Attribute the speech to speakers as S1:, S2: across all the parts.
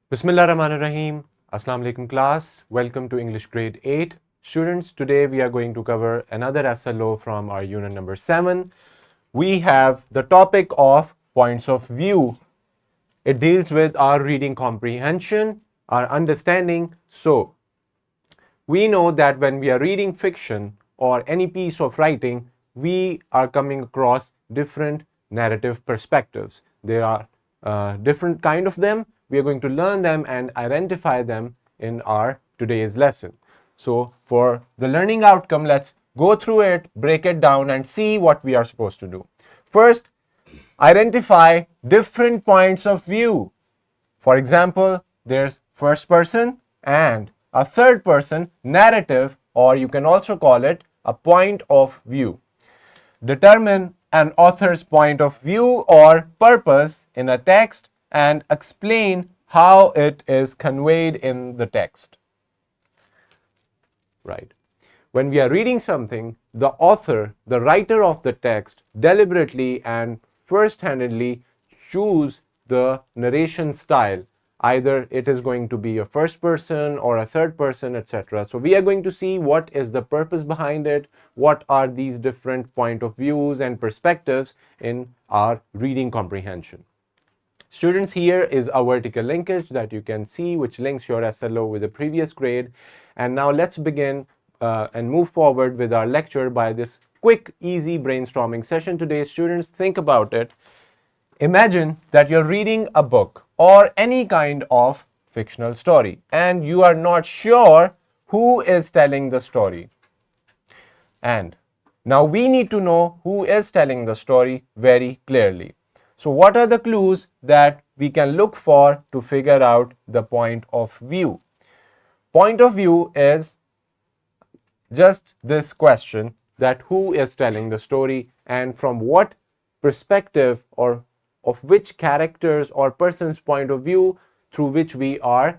S1: Bismillah Rahman Rahim. Assalamu alaikum class. Welcome to English grade 8. Students, today we are going to cover another SLO from our unit number 7. We have the topic of points of view. It deals with our reading comprehension, our understanding. So, we know that when we are reading fiction or any piece of writing, we are coming across different narrative perspectives. There are different kind of them. We are going to learn them and identify them in our today's lesson. So for the learning outcome, let's go through it, break it down and see what we are supposed to do. First, identify different points of view. For example, there's first person and a third person narrative, or you can also call it a point of view. Determine an author's point of view or purpose in a text and explain how it is conveyed in the text. Right. When we are reading something, the author, the writer of the text, deliberately and first-handedly choose the narration style. Either it is going to be a first person or a third person, etc. So we are going to see what is the purpose behind it, what are these different point of views and perspectives in our reading comprehension. Students, here is a vertical linkage that you can see which links your SLO with the previous grade. And now let's begin and move forward with our lecture by this quick, easy brainstorming session today. Students, think about it. Imagine that you're reading a book or any kind of fictional story and you are not sure who is telling the story. And now we need to know who is telling the story very clearly. So what are the clues that we can look for to figure out the point of view? Point of view is just this question, that who is telling the story and from what perspective or of which characters or person's point of view through which we are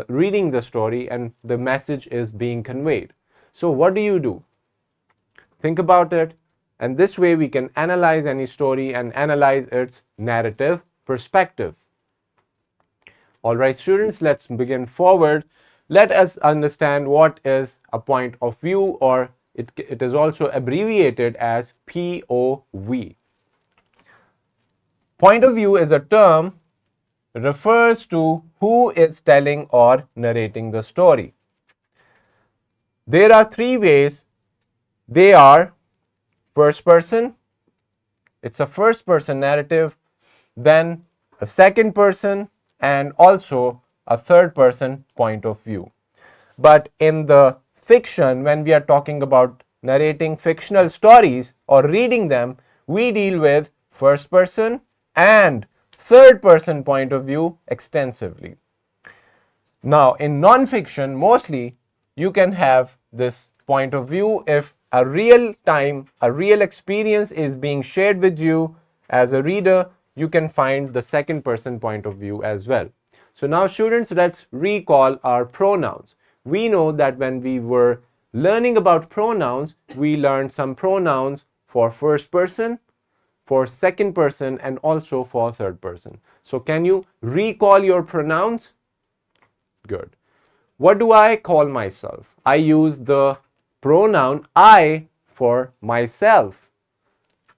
S1: reading the story and the message is being conveyed. So what do? Think about it, and this way we can analyze any story and analyze its narrative perspective. All right, students, let's begin forward. Let us understand what is a point of view, or it is also abbreviated as POV. Point of view is a term refers to who is telling or narrating the story. There are three ways. They are first person, it's a first person narrative, then a second person, and also a third person point of view. But in the fiction, when we are talking about narrating fictional stories or reading them, we deal with first person and third person point of view extensively. Now, in non-fiction, mostly you can have this point of view if a real experience is being shared with you as a reader. You can find the second person point of view as well. So now, students, let's recall our pronouns. We know that when we were learning about pronouns, we learned some pronouns for first person, for second person, and also for third person. So can you recall your pronouns? Good. What do I call myself? I use the pronoun I for myself,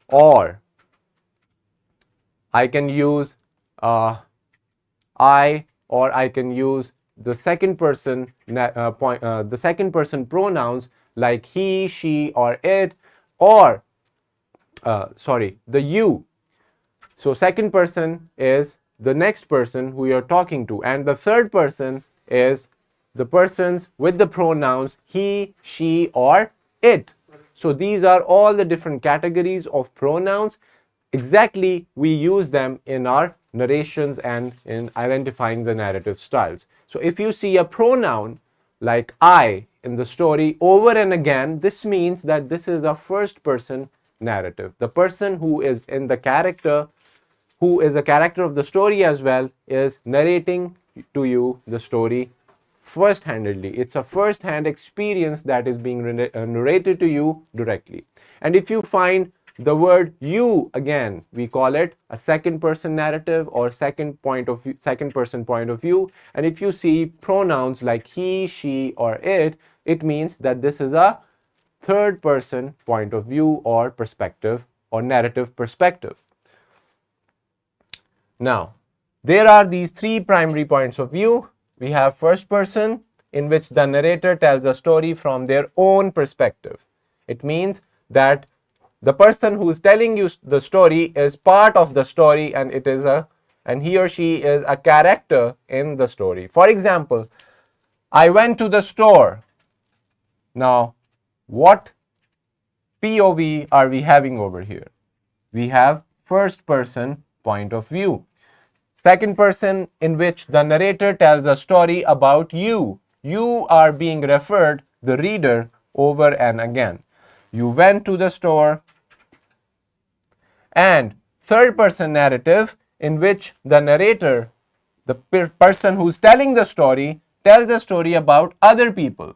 S1: or I can use I, or I can use the second person the second person pronouns like he, she, or it, or the you. So second person is the next person who you're talking to, and the third person is the persons with the pronouns he, she, or it. So these are all the different categories of pronouns. Exactly, we use them in our narrations and in identifying the narrative styles. So if you see a pronoun like I in the story over and again, this means that this is a first person narrative. The person who is in the character, who is a character of the story as well, is narrating to you the story first-handedly. It's a first-hand experience that is being narrated to you directly. And if you find The word you, again, we call it a second person narrative or second person point of view. And if you see pronouns like he, she, or it, it means that this is a third person point of view or perspective or narrative perspective. Now, there are these three primary points of view. We have first person, in which the narrator tells a story from their own perspective. It means that the person who is telling you the story is part of the story, and and he or she is a character in the story. For example, I went to the store. Now, what POV are we having over here? We have first person point of view. Second person, in which the narrator tells a story about you. You are being referred, the reader, over and again. You went to the store. And third person narrative, in which the narrator, the person who's telling the story, tells a story about other people.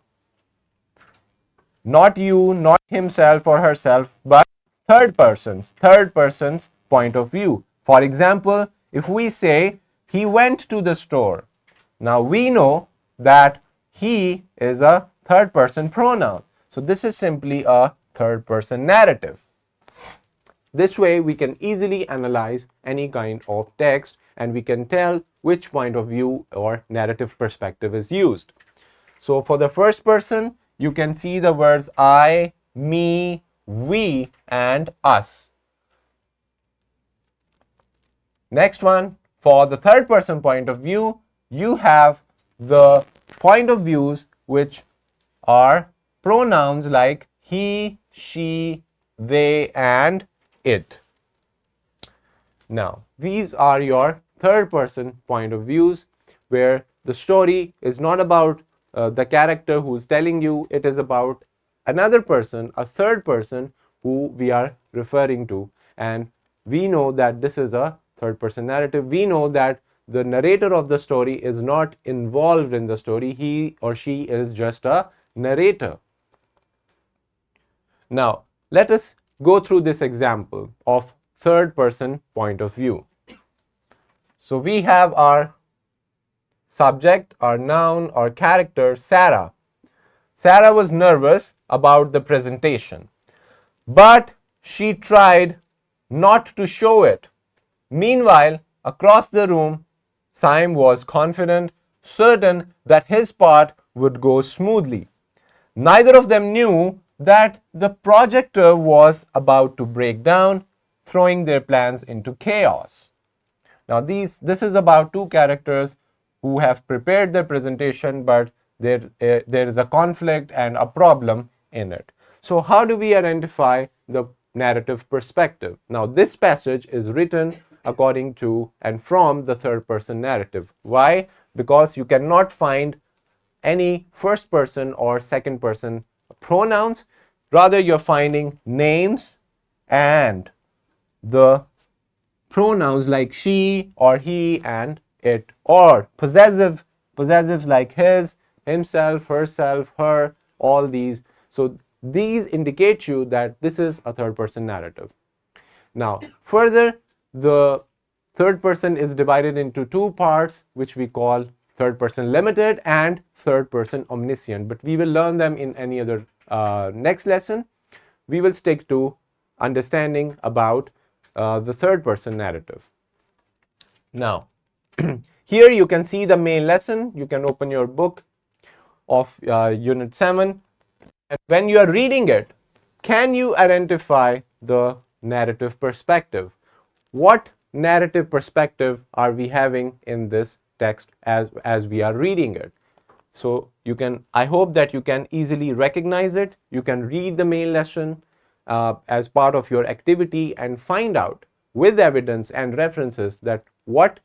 S1: Not you, not himself or herself, but third person's point of view. For example, if we say he went to the store, now we know that he is a third person pronoun. So this is simply a third person narrative. This way we can easily analyze any kind of text and we can tell which point of view or narrative perspective is used. So for the first person, you can see the words I, me, we, and us. Next one, for the third person point of view, you have the point of views which are pronouns like he, she, they, and it. Now, these are your third person point of views, where the story is not about the character who is telling you, it is about another person, a third person who we are referring to. And we know that this is a third person narrative. We know that the narrator of the story is not involved in the story. He or she is just a narrator. Now, let us go through this example of third person point of view. So we have our subject, our noun, our character, Sarah. Sarah was nervous about the presentation, but she tried not to show it. Meanwhile, across the room, Simon was confident, certain that his part would go smoothly. Neither of them knew that the projector was about to break down, throwing their plans into chaos. Now, this is about two characters who have prepared their presentation, but there is a conflict and a problem in it. So, how do we identify the narrative perspective? Now, this passage is written according to and from the third person narrative. Why? Because you cannot find any first person or second person pronouns. Rather, you're finding names and the pronouns like she or he and it, or possessives like his, himself, herself, her, all these. So these indicate you that this is a third person narrative. Now, further, the third person is divided into two parts, which we call third person limited and third person omniscient, but we will learn them in any other next lesson. We will stick to understanding about the third person narrative. Now, here you can see the main lesson. You can open your book of Unit 7. And when you are reading it, can you identify the narrative perspective? What narrative perspective are we having in this text as we are reading it? So I hope that you can easily recognize it. You can read the main lesson as part of your activity and find out with evidence and references that what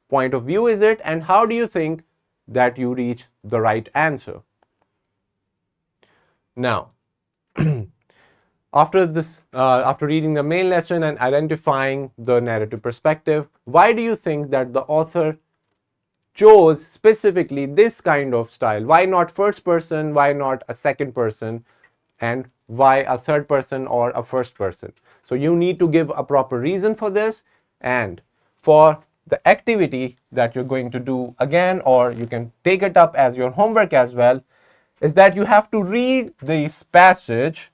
S1: point of view is it and how do you think that you reach the right answer. Now, after reading the main lesson and identifying the narrative perspective, why do you think that the author chose specifically this kind of style? Why not first person? Why not a second person? And why a third person or a first person? So you need to give a proper reason for this. And for the activity that you're going to do again, or you can take it up as your homework as well, is that you have to read this passage,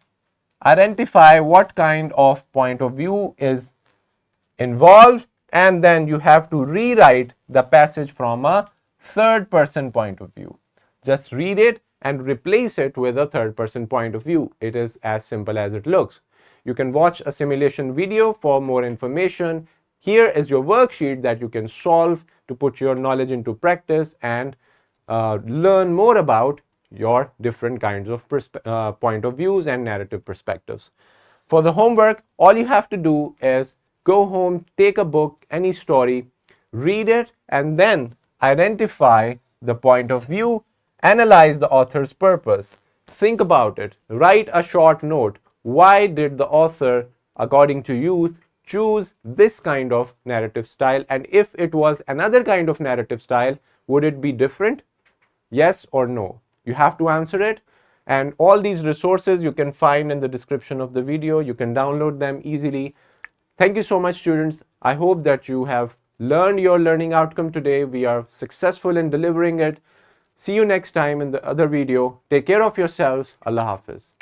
S1: identify what kind of point of view is involved, and then you have to rewrite the passage from a third person point of view. Just read it and replace it with a third person point of view. It is as simple as it looks. You can watch a simulation video for more information. Here is your worksheet that you can solve to put your knowledge into practice and learn more about your different kinds of point of views and narrative perspectives. For the homework, all you have to do is go home, take a book, any story, read it, and then identify the point of view, analyze the author's purpose, think about it, write a short note. Why did the author, according to you, choose this kind of narrative style? And if it was another kind of narrative style, would it be different? Yes or no? You have to answer it. And all these resources you can find in the description of the video. You can download them easily. Thank you so much, students. I hope that you have learned your learning outcome today. We are successful in delivering it. See you next time in the other video. Take care of yourselves. Allah Hafiz.